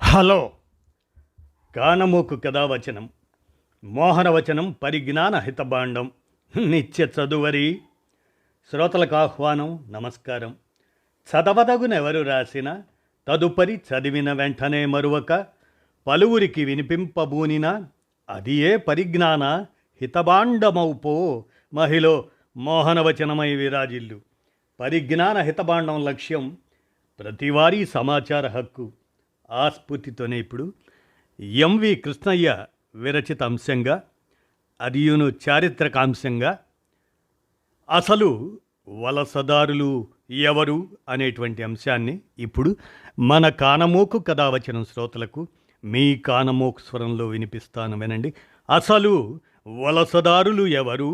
Hello కానమోకు కథావచనం మోహనవచనం పరిజ్ఞాన హితబాండం నిత్య చదువరి శ్రోతలకు ఆహ్వానం నమస్కారం. చదవదగునెవరు రాసిన తదుపరి చదివిన వెంటనే మరువక పలువురికి వినిపింపబూనిన అది ఏ పరిజ్ఞాన హితబాండమౌపో మహిళ మోహనవచనమై విరాజిల్లు. పరిజ్ఞాన హితబాండం లక్ష్యం ప్రతివారీ సమాచార హక్కు. ఆ స్ఫూర్తితోనే ఇప్పుడు ఎంవి కృష్ణయ్య విరచిత అంశంగా అదియును చారిత్రక అంశంగా అసలు వలసదారులు ఎవరు అనేటువంటి అంశాన్ని ఇప్పుడు మన కానమోకు కథావచనం శ్రోతలకు మీ కానమోకు స్వరంలో వినిపిస్తాను, వినండి. అసలు వలసదారులు ఎవరు?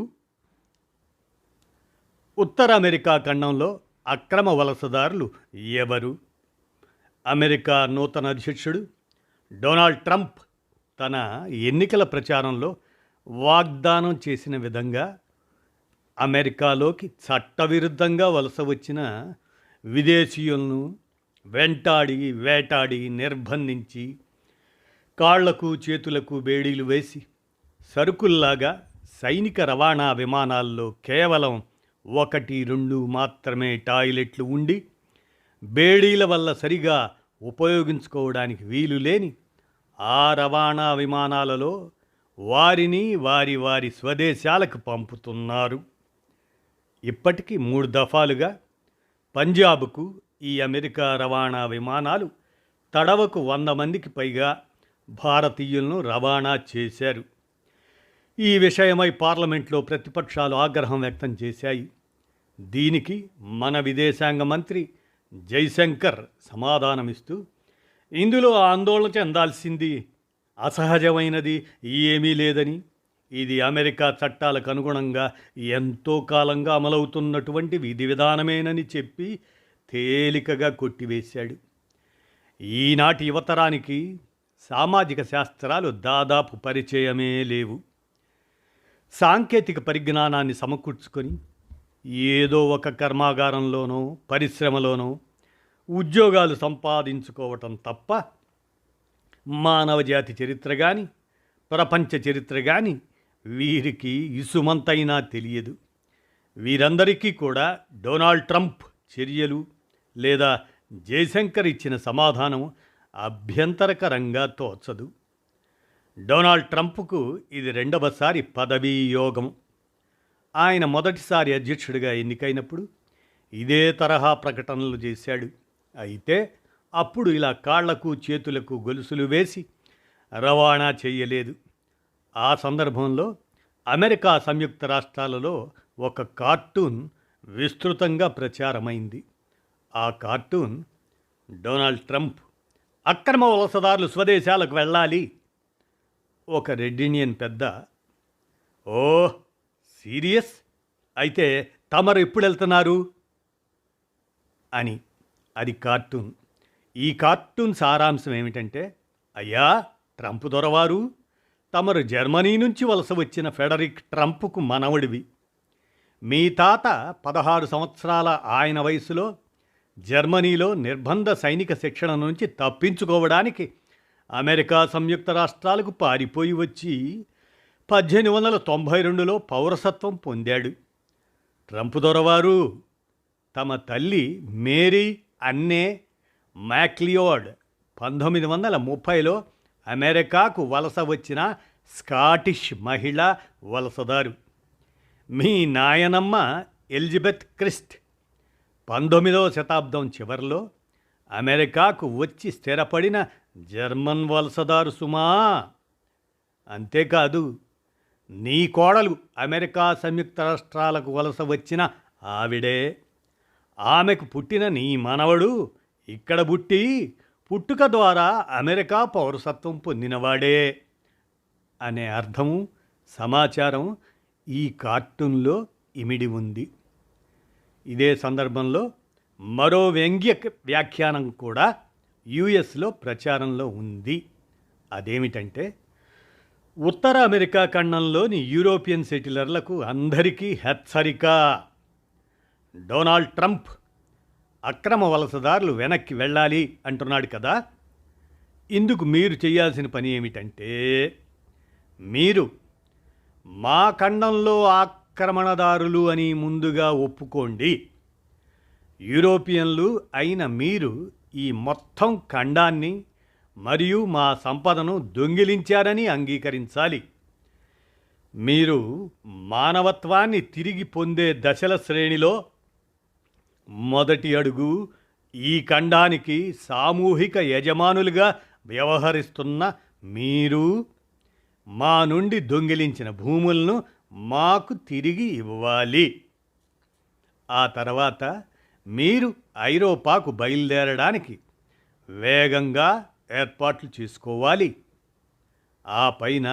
ఉత్తర అమెరికా ఖండంలో అక్రమ వలసదారులు ఎవరు? అమెరికా నూతన అధ్యక్షుడు డొనాల్డ్ ట్రంప్ తన ఎన్నికల ప్రచారంలో వాగ్దానం చేసిన విధంగా అమెరికాలోకి చట్టవిరుద్ధంగా వలస వచ్చిన విదేశీయులను వెంటాడి వేటాడి నిర్బంధించి కాళ్లకు చేతులకు బేడీలు వేసి సరుకుల్లాగా సైనిక రవాణా విమానాల్లో కేవలం 1-2 మాత్రమే టాయిలెట్లు ఉండి బేడీల వల్ల సరిగా ఉపయోగించుకోవడానికి వీలు లేని ఆ రవాణా విమానాలలో వారిని వారి వారి స్వదేశాలకు పంపుతున్నారు. ఇప్పటికీ 3 దఫాలుగా పంజాబ్కు ఈ అమెరికా రవాణా విమానాలు తడవకు 100 మందికి పైగా భారతీయులను రవాణా చేశారు. ఈ విషయమై పార్లమెంట్లో ప్రతిపక్షాలు ఆగ్రహం వ్యక్తం చేశాయి. దీనికి మన విదేశాంగ మంత్రి జైశంకర్ సమాధానమిస్తూ, ఇందులో ఆందోళన చెందాల్సింది అసహజమైనది ఏమీ లేదని, ఇది అమెరికా చట్టాలకు అనుగుణంగా ఎంతో కాలంగా అమలవుతున్నటువంటి విధి విధానమేనని చెప్పి తేలికగా కొట్టివేశాడు. ఈనాటి యువతరానికి సామాజిక శాస్త్రాలు దాదాపు పరిచయమే లేవు. సాంకేతిక పరిజ్ఞానాన్ని సమకూర్చుకొని ఏదో ఒక కర్మాగారంలోనో పరిశ్రమలోనో ఉద్యోగాలు సంపాదించుకోవటం తప్ప మానవజాతి చరిత్ర కానీ ప్రపంచ చరిత్ర కానీ వీరికి ఇసుమంతైనా తెలియదు. వీరందరికీ కూడా డొనాల్డ్ ట్రంప్ చర్యలు లేదా జయశంకర్ ఇచ్చిన సమాధానం అభ్యంతరకరంగా తోచదు. డొనాల్డ్ ట్రంప్కు ఇది 2వసారి పదవీ యోగం. ఆయన మొదటిసారి అధ్యక్షుడిగా ఎన్నికైనప్పుడు ఇదే తరహా ప్రకటనలు చేశాడు. అయితే అప్పుడు ఇలా కాళ్లకు చేతులకు గొలుసులు వేసి రవాణా చేయలేదు. ఆ సందర్భంలో అమెరికా సంయుక్త రాష్ట్రాలలో ఒక కార్టూన్ విస్తృతంగా ప్రచారమైంది. ఆ కార్టూన్ డొనాల్డ్ ట్రంప్ అక్రమ వలసదారులు స్వదేశాలకు వెళ్ళాలి. ఒక రెడ్ ఇండియన్ పెద్ద, ఓ సీరియస్, అయితే తమరు ఎప్పుడు వెళ్తున్నారు అని. అది కార్టూన్. ఈ కార్టూన్ సారాంశం ఏమిటంటే, అయ్యా ట్రంప్ దొరవారు, తమరు జర్మనీ నుంచి వలస వచ్చిన ఫెడరిక్ ట్రంప్కు మనవడివి. మీ తాత 16 సంవత్సరాల ఆయన వయసులో జర్మనీలో నిర్బంధ సైనిక శిక్షణ నుంచి తప్పించుకోవడానికి అమెరికా సంయుక్త రాష్ట్రాలకు పారిపోయి వచ్చి 1892లో పౌరసత్వం పొందాడు. ట్రంప్ దొరవారు తమ తల్లి మేరీ అన్నే మ్యాక్లియోడ్ 1930లో అమెరికాకు వలస వచ్చిన స్కాటిష్ మహిళా వలసదారు. మీ నాయనమ్మ ఎలిజబెత్ క్రిస్ట్ 19వ శతాబ్దం చివరిలో అమెరికాకు వచ్చి స్థిరపడిన జర్మన్ వలసదారు సుమా. అంతేకాదు, నీ కోడలు అమెరికా సంయుక్త రాష్ట్రాలకు వలస వచ్చిన ఆవిడే. ఆమెకు పుట్టిన నీ మనవడు ఇక్కడ పుట్టి పుట్టుక ద్వారా అమెరికా పౌరసత్వం పొందినవాడే అనే అర్థము సమాచారం ఈ కార్టూన్లో ఇమిడి ఉంది. ఇదే సందర్భంలో మరో వ్యంగ్య వ్యాఖ్యానం కూడా యుఎస్లో ప్రచారంలో ఉంది. అదేమిటంటే, ఉత్తర అమెరికా ఖండంలోని యూరోపియన్ సెటిలర్లకు అందరికీ హెచ్చరిక. డొనాల్డ్ ట్రంప్ అక్రమ వలసదారులు వెనక్కి వెళ్ళాలి అంటున్నాడు కదా. ఇందుకు మీరు చేయాల్సిన పని ఏమిటంటే, మీరు మా ఖండంలో ఆక్రమణదారులు అని ముందుగా ఒప్పుకోండి. యూరోపియన్లు అయిన మీరు ఈ మొత్తం ఖండాన్ని మరియు మా సంపదను దొంగిలించారని అంగీకరించాలి. మీరు మానవత్వాన్ని తిరిగి పొందే దశల శ్రేణిలో మొదటి అడుగు ఈ ఖండానికి సామూహిక యజమానులుగా వ్యవహరిస్తున్న మీరు మా నుండి దొంగిలించిన భూములను మాకు తిరిగి ఇవ్వాలి. ఆ తర్వాత మీరు ఐరోపాకు బయలుదేరడానికి వేగంగా ఏర్పాట్లు చేసుకోవాలి. ఆ పైన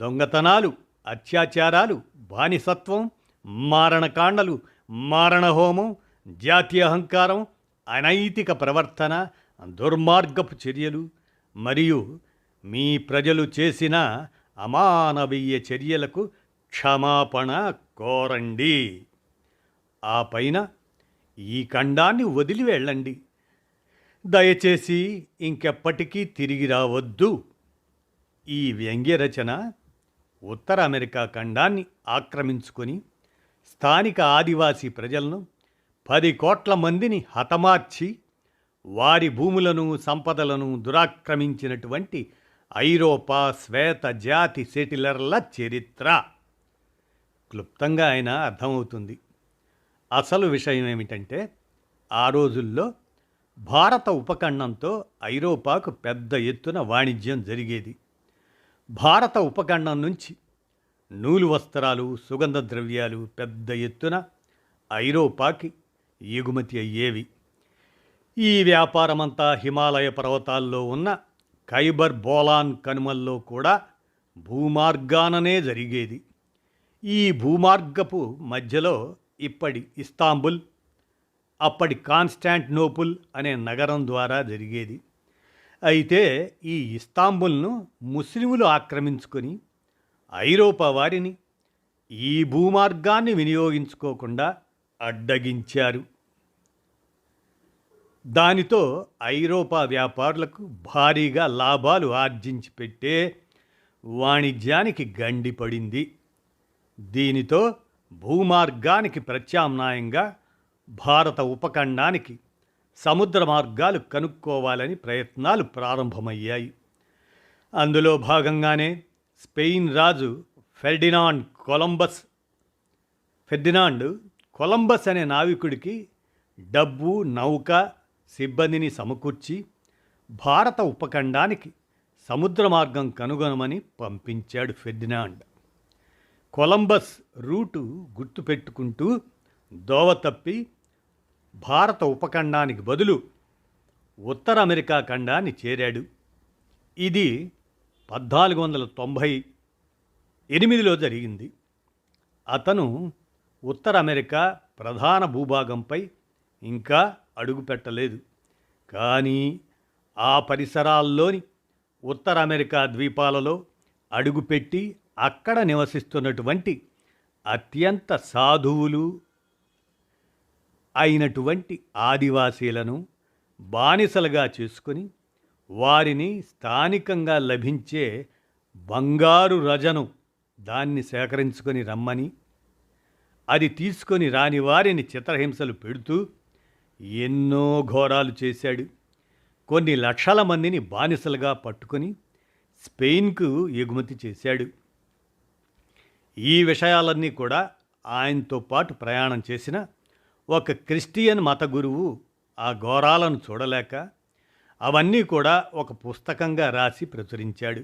దొంగతనాలు, అత్యాచారాలు, బానిసత్వం, మారణకాండలు, మారణహోమం, జాతీయ అహంకారం, అనైతిక ప్రవర్తన, దుర్మార్గపు చర్యలు మరియు మీ ప్రజలు చేసిన అమానవీయ చర్యలకు క్షమాపణ కోరండి. ఆ పైన ఈ ఖండాన్ని వదిలి వెళ్ళండి. దయచేసి ఇంకెప్పటికీ తిరిగి రావద్దు. ఈ వ్యంగ్య రచన ఉత్తర అమెరికా ఖండాన్ని ఆక్రమించుకొని స్థానిక ఆదివాసీ ప్రజలను 10 కోట్ల మందిని హతమార్చి వారి భూములను సంపదలను దురాక్రమించినటువంటి ఐరోపా శ్వేత జాతి సెటిలర్ల చరిత్ర క్లుప్తంగా ఆయన అర్థమవుతుంది. అసలు విషయం ఏమిటంటే, ఆ రోజుల్లో భారత ఉపఖండంతో ఐరోపాకు పెద్ద ఎత్తున వాణిజ్యం జరిగేది. భారత ఉపఖండం నుంచి నూలు వస్త్రాలు, సుగంధ ద్రవ్యాలు పెద్ద ఎత్తున ఐరోపాకి ఎగుమతి అయ్యేవి. ఈ వ్యాపారమంతా హిమాలయ పర్వతాల్లో ఉన్న ఖైబర్ బోలాన్ కనుమల్లో కూడా భూమార్గాననే జరిగేది. ఈ భూమార్గపు మధ్యలో ఇప్పటి ఇస్తాంబుల్, అప్పటి కాన్స్టాంటినోపుల్ అనే నగరం ద్వారా జరిగేది. అయితే ఈ ఇస్తాంబుల్ను ముస్లిములు ఆక్రమించుకొని ఐరోపా వారిని ఈ భూమార్గాన్ని వినియోగించుకోకుండా అడ్డగించారు. దానితో ఐరోపా వ్యాపారులకు భారీగా లాభాలు ఆర్జించి పెట్టే వాణిజ్యానికి గండి పడింది. దీనితో భూమార్గానికి ప్రత్యామ్నాయంగా భారత ఉపఖండానికి సముద్ర మార్గాలు కనుక్కోవాలని ప్రయత్నాలు ప్రారంభమయ్యాయి. అందులో భాగంగానే స్పెయిన్ రాజు ఫెర్డినాండ్ కొలంబస్ అనే నావికుడికి డబ్బు, నౌక, సిబ్బందిని సమకూర్చి భారత ఉపఖండానికి సముద్ర మార్గం కనుగొనమని పంపించాడు ఫెర్డినాండ్. కొలంబస్ రూటు గుర్తుపెట్టుకుంటూ దోవ తప్పి భారత ఉపఖండానికి బదులు ఉత్తర అమెరికా ఖండాన్ని చేరాడు. ఇది 1498లో జరిగింది. అతను ఉత్తర అమెరికా ప్రధాన భూభాగంపై ఇంకా అడుగుపెట్టలేదు. కానీ ఆ పరిసరాల్లోని ఉత్తర అమెరికా ద్వీపాలలో అడుగుపెట్టి అక్కడ నివసిస్తున్నటువంటి అత్యంత సాధువులు అయినటువంటి ఆదివాసీలను బానిసలుగా చేసుకొని వారిని స్థానికంగా లభించే బంగారు రజను దాన్ని సేకరించుకొని రమ్మని, అది తీసుకొని రాని వారిని చిత్రహింసలు పెడుతూ ఎన్నో ఘోరాలు చేశాడు. కొన్ని లక్షల మందిని బానిసలుగా పట్టుకొని స్పెయిన్కు ఎగుమతి చేశాడు. ఈ విషయాలన్నీ కూడా ఆయనతో పాటు ప్రయాణం చేసిన ఒక క్రిస్టియన్ మత గురువు ఆ ఘోరాలను చూడలేక అవన్నీ కూడా ఒక పుస్తకంగా రాసి ప్రచురించాడు.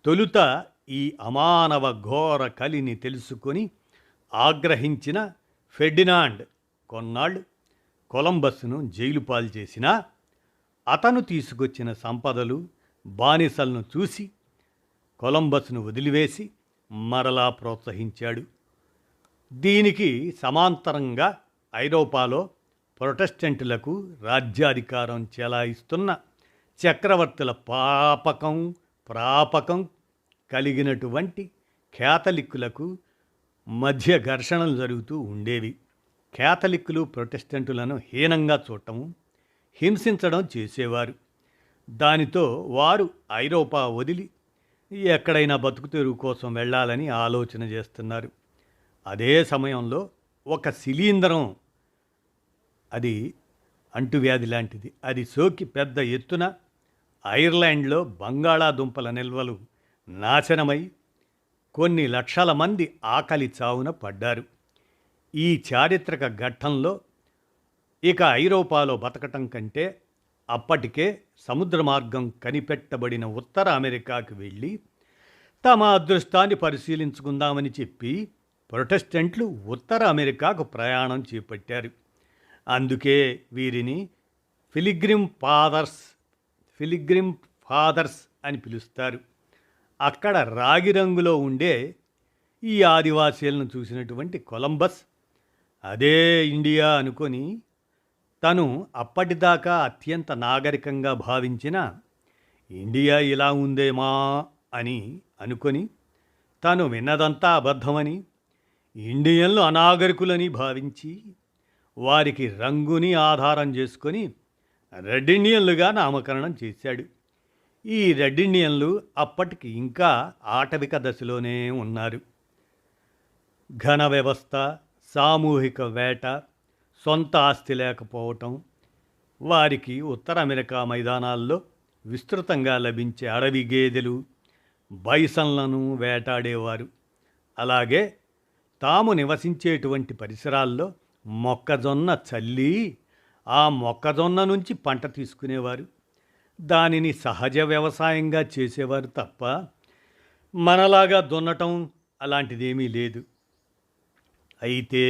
తొలుత ఈ అమానవ ఘోర కలిని తెలుసుకొని ఆగ్రహించిన ఫెర్డినాండ్ కొన్నాళ్ళు కొలంబస్ను జైలు పాలు చేసినా అతను తీసుకొచ్చిన సంపదలు, బానిసలను చూసి కొలంబస్ను వదిలివేసి మరలా ప్రోత్సహించాడు. దీనికి సమాంతరంగా ఐరోపాలో ప్రొటెస్టెంటులకు రాజ్యాధికారం చెలాయిస్తున్న చక్రవర్తుల ప్రాపకం కలిగినటువంటి క్యాథలిక్కులకు మధ్య ఘర్షణలు జరుగుతూ ఉండేవి. క్యాథలిక్కులు ప్రొటెస్టెంటులను హీనంగా చూడటము, హింసించడం చేసేవారు. దానితో వారు ఐరోపా వదిలి ఎక్కడైనా బతుకుతెరువు కోసం వెళ్ళాలని ఆలోచన చేస్తున్నారు. అదే సమయంలో ఒక శిలీంధ్రం, అది అంటువ్యాధి లాంటిది, అది సోకి పెద్ద ఎత్తున ఐర్లాండ్లో బంగాళాదుంపల నిల్వలు నాశనమై కొన్ని లక్షల మంది ఆకలి చావున పడ్డారు. ఈ చారిత్రక ఘట్టంలో ఇక ఐరోపాలో బతకటం కంటే అప్పటికే సముద్ర మార్గం కనిపెట్టబడిన ఉత్తర అమెరికాకు వెళ్ళి తమ అదృష్టాన్ని పరిశీలించుకుందామని చెప్పి ప్రొటెస్టెంట్లు ఉత్తర అమెరికాకు ప్రయాణం చేపట్టారు. అందుకే వీరిని ఫిలిగ్రిమ్ ఫాదర్స్ అని పిలుస్తారు. అక్కడ రాగి రంగులో ఉండే ఈ ఆదివాసీలను చూసినటువంటి కొలంబస్ అదే ఇండియా అనుకొని తను అప్పటిదాకా అత్యంత నాగరికంగా భావించిన ఇండియా ఇలా ఉందేమా అని అనుకొని తను విన్నదంతా అబద్ధమని, ఇండియన్లు అనాగరికులని భావించి వారికి రంగుని ఆధారం చేసుకొని రెడ్ ఇండియన్లుగా నామకరణం చేశాడు. ఈ రెడ్ ఇండియన్లు అప్పటికి ఇంకా ఆటవిక దశలోనే ఉన్నారు. ఘన వ్యవస్థ, సామూహిక వేట, సొంత ఆస్తి లేకపోవటం, వారికి ఉత్తర అమెరికా మైదానాల్లో విస్తృతంగా లభించే అడవి గేదెలు, బైసన్లను వేటాడేవారు. అలాగే తాము నివసించేటువంటి పరిసరాల్లో మొక్కజొన్న చల్లి ఆ మొక్కజొన్న నుంచి పంట తీసుకునేవారు. దానిని సహజ వ్యవసాయంగా చేసేవారు తప్ప మనలాగా దున్నటం అలాంటిదేమీ లేదు. అయితే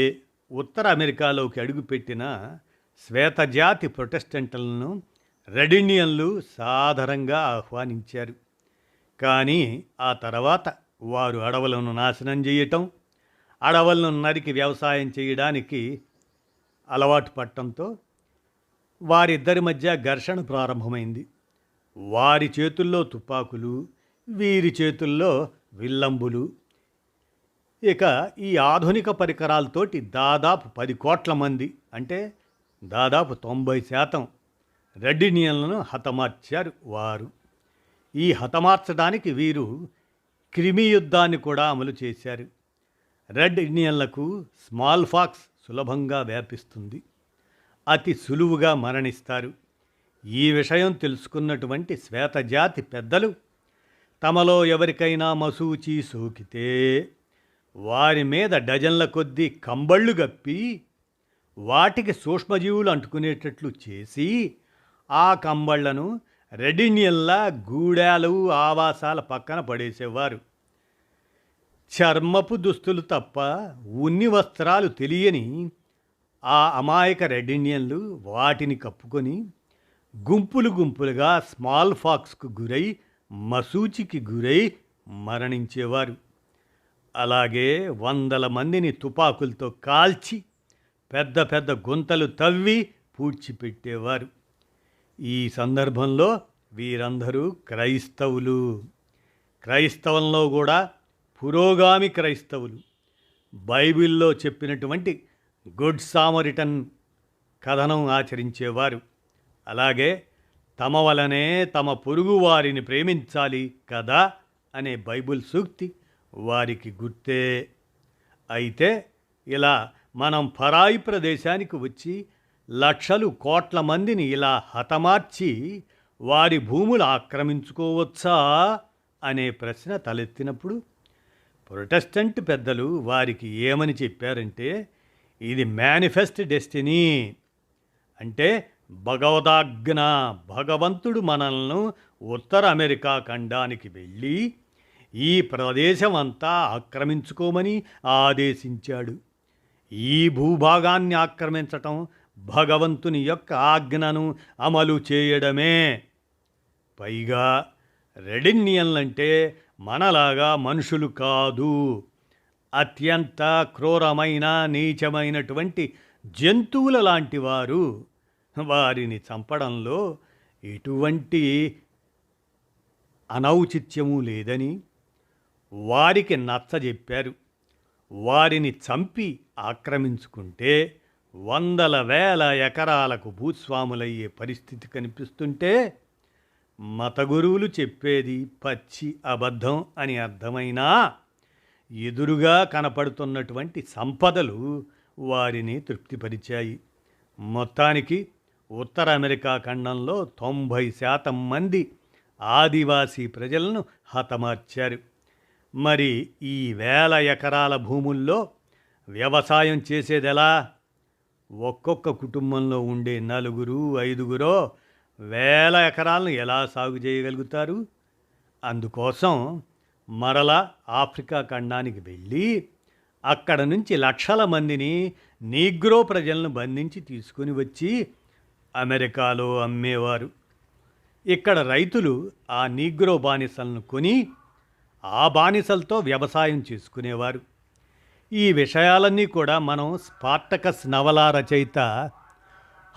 ఉత్తర అమెరికాలోకి అడుగుపెట్టిన శ్వేతజాతి ప్రొటెస్టెంట్లను రెడ్ ఇండియన్లు సాదరంగా ఆహ్వానించారు. కానీ ఆ తర్వాత వారు అడవులను నాశనం చేయటం, అడవులను నరికి వ్యవసాయం చేయడానికి అలవాటు పడటంతో వారిద్దరి మధ్య ఘర్షణ ప్రారంభమైంది. వారి చేతుల్లో తుపాకులు, వీరి చేతుల్లో విల్లంబులు. ఇక ఈ ఆధునిక పరికరాలతోటి దాదాపు 10 కోట్ల మంది, అంటే దాదాపు 90% రెడ్ ఇండియన్లను హతమార్చారు వారు. ఈ హతమార్చడానికి వీరు క్రిమి యుద్ధాన్ని కూడా అమలు చేశారు. రెడ్ ఇండియన్లకు స్మాల్ ఫాక్స్ సులభంగా వ్యాపిస్తుంది, అతి సులువుగా మరణిస్తారు. ఈ విషయం తెలుసుకున్నటువంటి శ్వేతజాతి పెద్దలు తమలో ఎవరికైనా మసూచి సోకితే వారి మీద డజన్ల కొద్దీ కంబళ్ళు గప్పి వాటికి సూక్ష్మజీవులు అంటుకునేటట్లు చేసి ఆ కంబళ్లను రెడ్ ఇండియన్ల గూడాలు, ఆవాసాల పక్కన పడేసేవారు. చర్మపు దుస్తులు తప్ప ఉన్ని వస్త్రాలు తెలియని ఆ అమాయక రెడ్ ఇండియన్లు వాటిని కప్పుకొని గుంపులు గుంపులుగా స్మాల్ ఫాక్స్కు గురై, మసూచికి గురై మరణించేవారు. అలాగే 100 మందిని తుపాకులతో కాల్చి పెద్ద పెద్ద గుంతలు తవ్వి పూడ్చిపెట్టేవారు. ఈ సందర్భంలో వీరందరూ క్రైస్తవులు. క్రైస్తవంలో కూడా పురోగామి క్రైస్తవులు. బైబిల్లో చెప్పినటువంటి గుడ్ సామరిటన్ కథనం ఆచరించేవారు. అలాగే తమ వలనే తమ పొరుగు వారిని ప్రేమించాలి కదా అనే బైబిల్ సూక్తి వారికి గుర్తే. అయితే ఇలా మనం పరాయి ప్రదేశానికి వచ్చి లక్షలు కోట్ల మందిని ఇలా హతమార్చి వారి భూములు ఆక్రమించుకోవచ్చా అనే ప్రశ్న తలెత్తినప్పుడు ప్రొటెస్టెంట్ పెద్దలు వారికి ఏమని చెప్పారంటే, ఇది మేనిఫెస్ట్ డెస్టినీ, అంటే భగవదాజ్ఞ. భగవంతుడు మనల్ని ఉత్తర అమెరికా ఖండానికి వెళ్ళి ఈ ప్రదేశం అంతా ఆక్రమించుకోమని ఆదేశించాడు. ఈ భూభాగాన్ని ఆక్రమించటం భగవంతుని యొక్క ఆజ్ఞను అమలు చేయడమే. పైగా రెడ్ ఇండియన్లంటే మనలాగా మనుషులు కాదు, అత్యంత క్రూరమైన నీచమైనటువంటి జంతువుల లాంటి వారు. వారిని చంపడంలో ఎటువంటి అనౌచిత్యము లేదని వారికి నచ్చజెప్పారు. వారిని చంపి ఆక్రమించుకుంటే 100,000 ఎకరాలకు భూస్వాములయ్యే పరిస్థితి కనిపిస్తుంటే మత గురువులు చెప్పేది పచ్చి అబద్ధం అని అర్థమైనా ఎదురుగా కనపడుతున్నటువంటి సంపదలు వారిని తృప్తిపరిచాయి. మొత్తానికి ఉత్తర అమెరికా ఖండంలో 90% మంది ఆదివాసీ ప్రజలను హతమార్చారు. మరి ఈ వేల ఎకరాల భూముల్లో వ్యవసాయం చేసేదెలా? ఒక్కొక్క కుటుంబంలో ఉండే 4, 5 వేల ఎకరాలను ఎలా సాగు చేయగలుగుతారు? అందుకోసం మరలా ఆఫ్రికా ఖండానికి వెళ్ళి అక్కడ నుంచి లక్షల మందిని నీగ్రో ప్రజలను బంధించి తీసుకుని వచ్చి అమెరికాలో అమ్మేవారు. ఇక్కడ రైతులు ఆ నీగ్రో బానిసలను కొని ఆ బానిసలతో వ్యవసాయం చేసుకునేవారు. ఈ విషయాలన్నీ కూడా మనం స్పార్టకస్ నవల రచయిత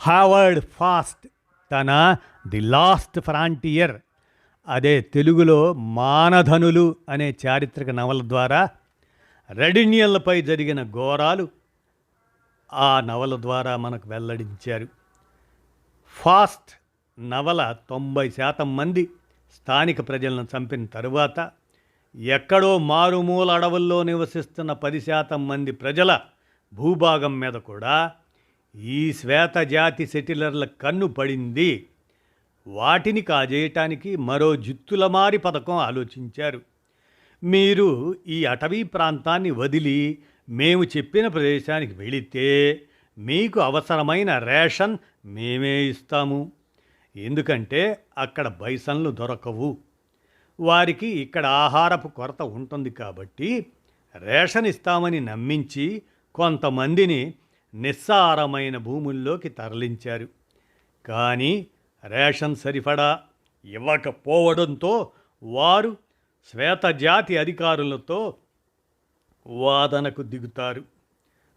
హావర్డ్ ఫాస్ట్ తన ది లాస్ట్ ఫ్రాంటియర్, అదే తెలుగులో మానధనులు అనే చారిత్రక నవల ద్వారా రెడ్ ఇండియన్లపై జరిగిన ఘోరాలు ఆ నవల ద్వారా మనకు వెల్లడించారు. ఫాస్ట్ నవల 90% మంది స్థానిక ప్రజలను చంపిన తరువాత ఎక్కడో మారుమూల అడవుల్లో నివసిస్తున్న 10% మంది ప్రజల భూభాగం మీద కూడా ఈ శ్వేత జాతి సెటిలర్ల కన్ను పడింది. వాటిని కాజేయటానికి మరో జిత్తులమారి పథకం ఆలోచించారు. మీరు ఈ అటవీ ప్రాంతాన్ని వదిలి మేము చెప్పిన ప్రదేశానికి వెళితే మీకు అవసరమైన రేషన్ మేమే ఇస్తాము. ఎందుకంటే అక్కడ బైసన్లు దొరకవు. వారికి ఇక్కడ ఆహారపు కొరత ఉంటుంది కాబట్టి రేషన్ ఇస్తామని నమ్మించి కొంతమందిని నిస్సారమైన భూముల్లోకి తరలించారు. కానీ రేషన్ సరిపడా ఇవ్వకపోవడంతో వారు శ్వేతజాతి అధికారులతో వాదనకు దిగుతారు.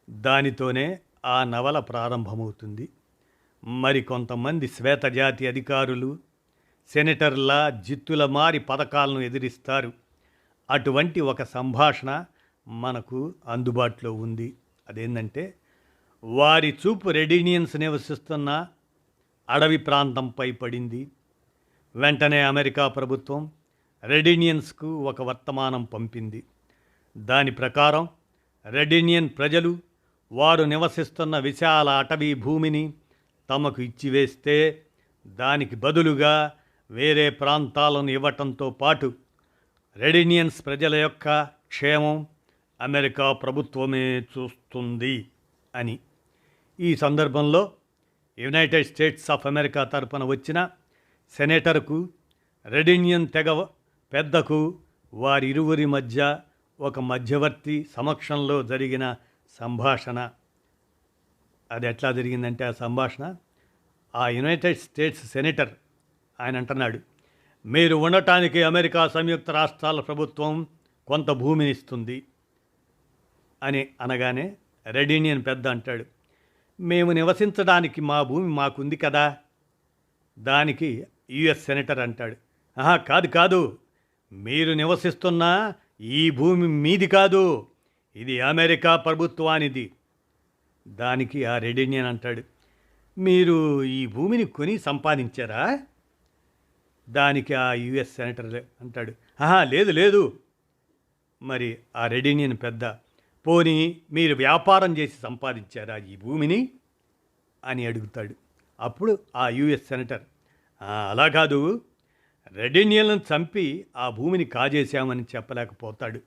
దానితోనే ఆ నవల ప్రారంభమవుతుంది. మరికొంతమంది శ్వేతజాతి అధికారులు సెనేటర్ల జిత్తుల మారి పథకాలను ఎదిరిస్తారు. అటువంటి ఒక సంభాషణ మనకు అందుబాటులో ఉంది. అదేంటంటే, వారి చూపు రెడ్ ఇండియన్స్ నివసిస్తున్న అడవి ప్రాంతంపై పడింది. వెంటనే అమెరికా ప్రభుత్వం రెడ్ ఇండియన్స్కు ఒక వర్తమానం పంపింది. దాని ప్రకారం రెడ్ ఇండియన్ ప్రజలు వారు నివసిస్తున్న విశాల అటవీ భూమిని తమకు ఇచ్చివేస్తే దానికి బదులుగా వేరే ప్రాంతాలను ఇవ్వటంతో పాటు రెడ్ ఇండియన్స్ ప్రజల యొక్క క్షేమం అమెరికా ప్రభుత్వమే చూస్తుంది అని. ఈ సందర్భంలో యునైటెడ్ స్టేట్స్ ఆఫ్ అమెరికా తరపున వచ్చిన సెనేటర్కు రెడ్ ఇండియన్ తెగ పెద్దకు వారిరువురి మధ్య ఒక మధ్యవర్తి సమక్షంలో జరిగిన సంభాషణ. అది ఎట్లా జరిగిందంటే, ఆ సంభాషణ ఆ యునైటెడ్ స్టేట్స్ సెనేటర్ ఆయన అంటున్నాడు, మీరు ఉండటానికి అమెరికా సంయుక్త రాష్ట్రాల ప్రభుత్వం కొంత భూమిని ఇస్తుంది అని అనగానే రెడ్ ఇండియన్ పెద్ద అంటాడు, మేము నివసించడానికి మా భూమి మాకుంది కదా. దానికి యుఎస్ సెనేటర్ అంటాడు, కాదు కాదు, మీరు నివసిస్తున్న ఈ భూమి మీది కాదు, ఇది అమెరికా ప్రభుత్వానిది. దానికి ఆ రెడ్ ఇండియన్ అంటాడు, మీరు ఈ భూమిని కొని సంపాదించారా? దానికి ఆ యుఎస్ సెనేటర్ అంటాడు, లేదు లేదు. మరి ఆ రెడ్ ఇండియన్ పెద్ద, పోనీ మీరు వ్యాపారం చేసి సంపాదించారా ఈ భూమిని అని అడుగుతాడు. అప్పుడు ఆ యుఎస్ సెనేటర్, అలా కాదు, రెడ్ ఇండియన్లను చంపి ఆ భూమిని కాజేశామని చెప్పలేకపోతాడు.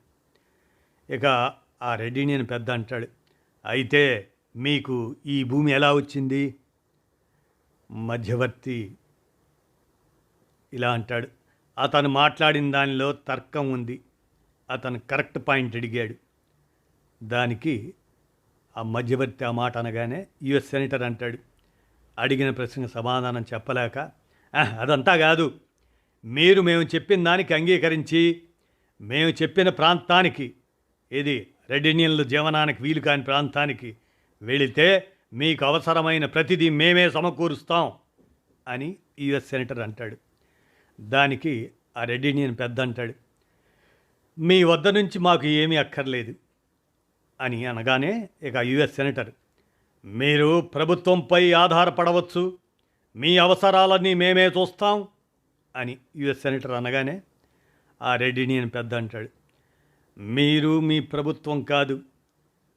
ఇక ఆ రెడ్ ఇండియన్ పెద్ద అంటాడు, అయితే మీకు ఈ భూమి ఎలా వచ్చింది? మధ్యవర్తి ఇలా అంటాడు, అతను మాట్లాడిన దానిలో తర్కం ఉంది, అతను కరెక్ట్ పాయింట్ అడిగాడు. దానికి ఆ మధ్యవర్తి ఆ మాట అనగానే యుఎస్ సెనేటర్ అంటాడు, అడిగిన ప్రశ్నకు సమాధానం చెప్పలేక, అదంతా కాదు, మేము చెప్పిన దానికి అంగీకరించి మేము చెప్పిన ప్రాంతానికి, ఇది రెడ్ ఇండియన్ల జీవనానికి వీలు కాని ప్రాంతానికి వెళితే మీకు అవసరమైన ప్రతిదీ మేమే సమకూరుస్తాం అని యుఎస్ సెనేటర్ అంటాడు. దానికి ఆ రెడ్ ఇండియన్ పెద్ద అంటాడు, మీ వద్ద నుంచి మాకు ఏమీ అక్కర్లేదు అని అనగానే ఇక యుఎస్ సెనేటర్, మీరు ప్రభుత్వంపై ఆధారపడవచ్చు, మీ అవసరాలన్నీ మేమే చూస్తాం అని యుఎస్ సెనేటర్ అనగానే ఆ రెడ్ ఇండియన్ పెద్ద అంటాడు, మీరు మీ ప్రభుత్వం కాదు,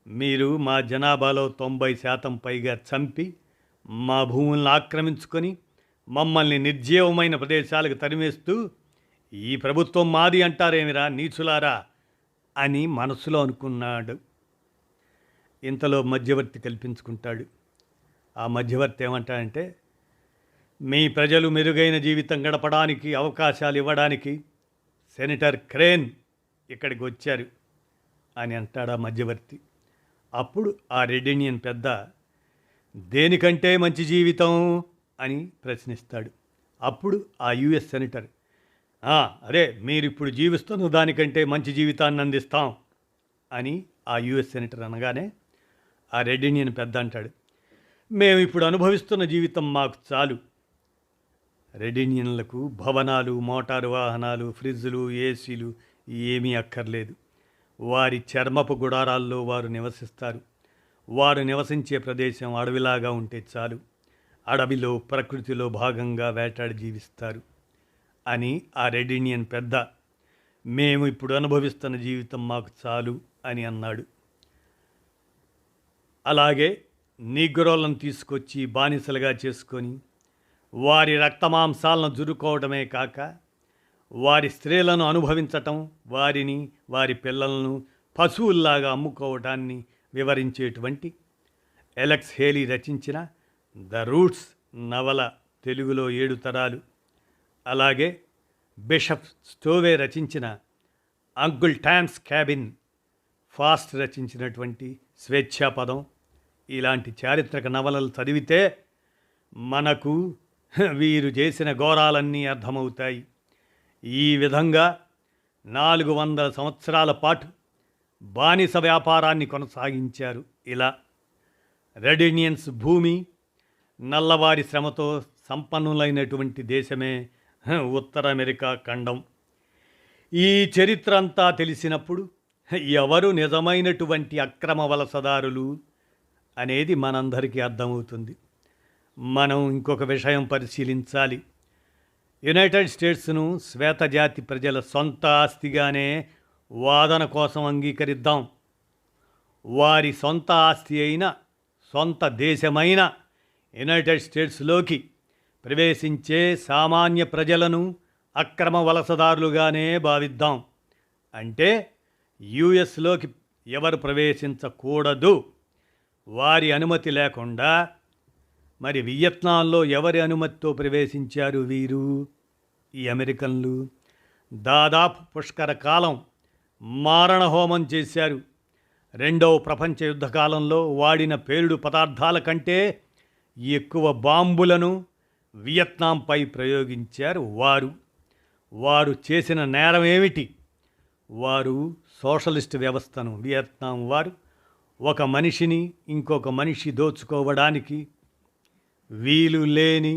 మీరు మా జనాభాలో 90% పైగా చంపి మా భూములను ఆక్రమించుకొని మమ్మల్ని నిర్జీవమైన ప్రదేశాలకు తరిమేస్తూ ఈ ప్రభుత్వం మాది అంటారేమిరా నీచులారా అని మనసులో అనుకున్నాడు. ఇంతలో మధ్యవర్తి కల్పించుకుంటాడు. ఆ మధ్యవర్తి ఏమంటాడంటే, మీ ప్రజలు మెరుగైన జీవితం గడపడానికి అవకాశాలు ఇవ్వడానికి సెనేటర్ క్రేన్ ఇక్కడికి వచ్చారు అని అంటాడు ఆ మధ్యవర్తి. అప్పుడు ఆ రెడ్ ఇండియన్ పెద్ద దేనికంటే మంచి జీవితం అని ప్రశ్నిస్తాడు. అప్పుడు ఆ యుఎస్ సెనేటర్, అదే మీరు ఇప్పుడు జీవిస్తున్న దానికంటే మంచి జీవితాన్ని అందిస్తాం అని ఆ యుఎస్ సెనేటర్ అనగానే ఆ రెడ్ ఇండియన్ పెద్ద అంటాడు, మేము ఇప్పుడు అనుభవిస్తున్న జీవితం మాకు చాలు. రెడ్ ఇండియన్లకు భవనాలు, మోటారు వాహనాలు, ఫ్రిడ్జ్లు, ఏసీలు ఏమీ అక్కర్లేదు. వారి చర్మపు గుడారాల్లో వారు నివసిస్తారు. వారు నివసించే ప్రదేశం అడవిలాగా ఉంటే చాలు. అడవిలో ప్రకృతిలో భాగంగా వేటాడి జీవిస్తారు అని ఆ రెడ్ ఇండియన్ పెద్ద మేము ఇప్పుడు అనుభవిస్తున్న జీవితం మాకు చాలు అని అన్నాడు. అలాగే నీగ్రోలను తీసుకొచ్చి బానిసలుగా చేసుకొని వారి రక్తమాంసాలను జురుకోవడమే కాక వారి స్త్రీలను అనుభవించటం, వారిని వారి పిల్లలను పశువుల్లాగా అమ్ముకోవటాన్ని వివరించేటువంటి ఎలెక్స్ హేలీ రచించిన ద రూట్స్ నవల తెలుగులో 7 తరాలు, అలాగే బిషప్ స్టోవే రచించిన అంకుల్ టామ్స్ క్యాబిన్, ఫాస్ట్ రచించినటువంటి స్వేచ్ఛాపదం ఇలాంటి చారిత్రక నవలలు చదివితే మనకు వీరు చేసిన ఘోరాలన్నీ అర్థమవుతాయి. ఈ విధంగా 400 సంవత్సరాల పాటు బానిస వ్యాపారాన్ని కొనసాగించారు. ఇలా రెడ్ ఇండియన్స్ భూమి, నల్లవారి శ్రమతో సంపన్నులైనటువంటి దేశమే ఉత్తర అమెరికా ఖండం. ఈ చరిత్ర అంతా తెలిసినప్పుడు ఎవరు నిజమైనటువంటి అక్రమ వలసదారులు అనేది మనందరికీ అర్థమవుతుంది. మనం ఇంకొక విషయం పరిశీలించాలి. యునైటెడ్ స్టేట్స్ను శ్వేతజాతి ప్రజల సొంత ఆస్తిగానే వాదన కోసం అంగీకరిద్దాం. వారి సొంత ఆస్తి అయిన, సొంత దేశమైన యునైటెడ్ స్టేట్స్లోకి ప్రవేశించే సామాన్య ప్రజలను అక్రమ వలసదారులుగానే భావిద్దాం. అంటే యుఎస్లోకి ఎవరు ప్రవేశించకూడదు, వారి అనుమతి లేకుండా. మరి వియత్నాంలో ఎవరి అనుమతితో ప్రవేశించారు వీరు, ఈ అమెరికన్లు? దాదాపు పుష్కర కాలం మారణహోమం చేశారు. రెండవ ప్రపంచ యుద్ధ కాలంలో వాడిన పేలుడు పదార్థాల కంటే ఎక్కువ బాంబులను వియత్నాంపై ప్రయోగించారు వారు చేసిన నేరం ఏమిటి? వారు సోషలిస్ట్ వ్యవస్థను, వియత్నాం వారు ఒక మనిషిని ఇంకొక మనిషి దోచుకోవడానికి వీలు లేని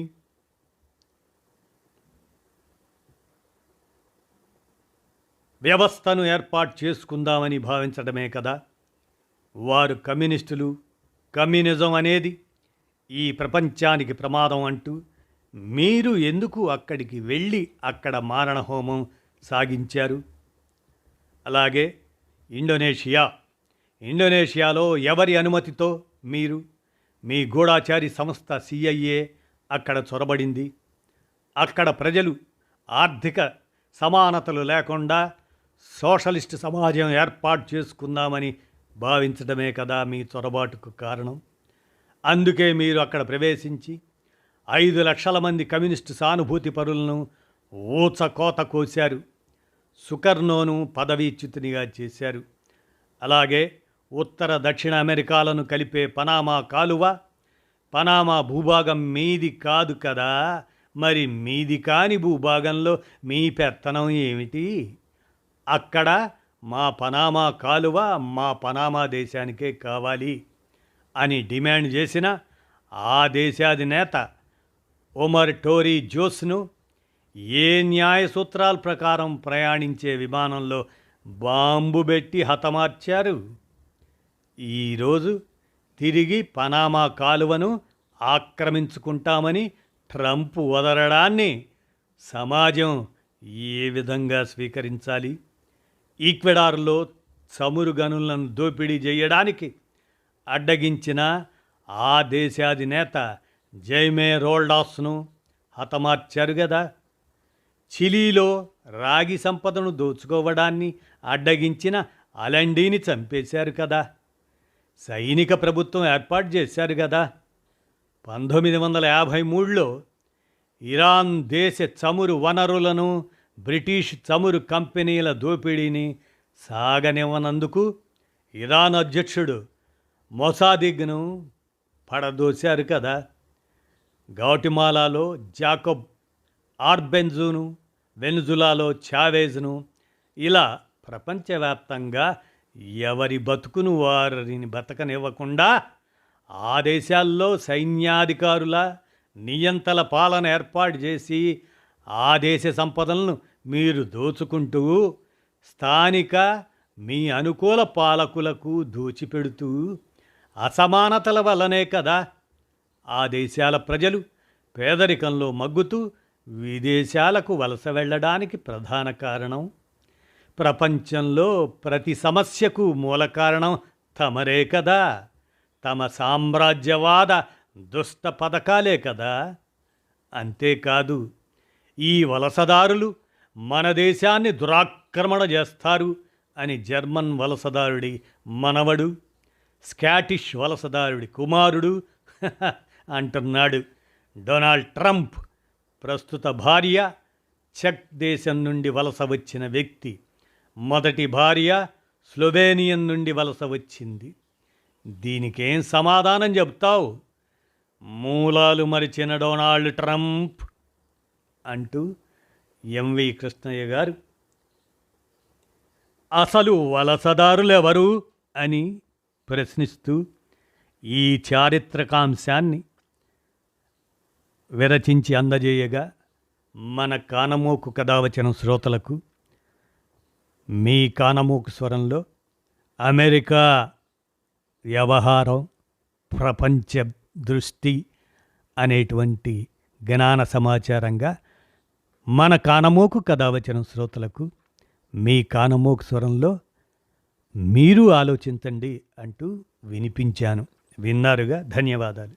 వ్యవస్థను ఏర్పాటు చేసుకుందామని భావించడమే కదా. వారు కమ్యూనిస్టులు, కమ్యూనిజం అనేది ఈ ప్రపంచానికి ప్రమాదం అంటూ మీరు ఎందుకు అక్కడికి వెళ్ళి అక్కడ మారణహోమం సాగించారు? అలాగే ఇండోనేషియాలో ఎవరి అనుమతితో మీరు, మీ గూఢాచారి సంస్థ CIA అక్కడ చొరబడింది? అక్కడ ప్రజలు ఆర్థిక సమానతలు లేకుండా సోషలిస్ట్ సమాజం ఏర్పాటు చేసుకుందామని భావించడమే కదా మీ చొరబాటుకు కారణం. అందుకే మీరు అక్కడ ప్రవేశించి 5 లక్షల మంది కమ్యూనిస్టు సానుభూతి పరులను ఊచకోత కోశారు. సుకర్నోను పదవీచ్యుతునిగా చేశారు. అలాగే ఉత్తర దక్షిణ అమెరికాలను కలిపే పనామా కాలువ, పనామా భూభాగం మీది కాదు కదా. మరి మీది కాని భూభాగంలో మీ పెత్తనం ఏమిటి? అక్కడ మా పనామా కాలువ మా పనామా దేశానికే కావాలి అని డిమాండ్ చేసిన ఆ దేశాధినేత ఒమర్ టోరీ జోస్ను ఏ న్యాయ సూత్రాల ప్రకారం ప్రయాణించే విమానంలో బాంబు పెట్టి హతమార్చారు? ఈరోజు తిరిగి పనామా కాలువను ఆక్రమించుకుంటామని ట్రంప్ వదలడాన్ని సమాజం ఏ విధంగా స్వీకరించాలి? ఈక్వెడార్లో చమురు గనులను దోపిడీ చేయడానికి అడ్డగించిన ఆ దేశాధినేత జైమే రోల్డాస్ను హతమార్చారు కదా. చిలీలో రాగి సంపదను దోచుకోవడాన్ని అడ్డగించిన అలండీని చంపేశారు కదా. సైనిక ప్రభుత్వం ఏర్పాటు చేశారు కదా. 1953లో ఇరాన్ దేశ చమురు వనరులను బ్రిటిష్ చమురు కంపెనీల దోపిడీని సాగనివ్వనందుకు ఇరాన్ అధ్యక్షుడు మొసాదిగ్ను పడదోశారు కదా. గౌటిమాలాలో జాకబ్ ఆర్బెంజును, వెనుజులాలో చావేజ్ను, ఇలా ప్రపంచవ్యాప్తంగా ఎవరి బతుకును వారిని బతకనివ్వకుండా ఆ దేశాల్లో సైన్యాధికారుల నియంతల పాలన ఏర్పాటు చేసి ఆ దేశ సంపదలను మీరు దోచుకుంటూ స్థానిక మీ అనుకూల పాలకులకు దోచిపెడుతూ అసమానతల వల్లనే కదా ఆ దేశాల ప్రజలు పేదరికంలో మగ్గుతూ విదేశాలకు వలస వెళ్ళడానికి ప్రధాన కారణం. ప్రపంచంలో ప్రతి సమస్యకు మూల కారణం తమరే కదా. తమ సామ్రాజ్యవాద దుష్ట పథకాలే కదా. అంతేకాదు, ఈ వలసదారులు మన దేశాన్ని దురాక్రమణ చేస్తారు అని జర్మన్ వలసదారుడి మనవడు, స్కాటిష్ వలసదారుడి కుమారుడు అంటున్నాడు డొనాల్డ్ ట్రంప్. ప్రస్తుత భార్య చెక్ దేశం నుండి వలస వచ్చిన వ్యక్తి. మొదటి భార్య స్లోవేనియన్ నుండి వలస వచ్చింది. దీనికేం సమాధానం చెప్తావు? మూలాలు మరిచిన డొనాల్డ్ ట్రంప్ అంటూ ఎంవి కృష్ణయ్య గారు అసలు వలసదారులెవరు అని ప్రశ్నిస్తూ ఈ చారిత్రకాంశాన్ని విరచించి అందజేయగా మన కానమోకు కథావచనం శ్రోతలకు మీ కానమోకు స్వరంలో అమెరికా వ్యవహారం, ప్రపంచ దృష్టి అనేటువంటి జ్ఞాన సమాచారంగా మన కానమోకు కథావచనం శ్రోతలకు మీ కానమోకు స్వరంలో మీరు ఆలోచించండి అంటూ వినిపించాను. విన్నారుగా. ధన్యవాదాలు.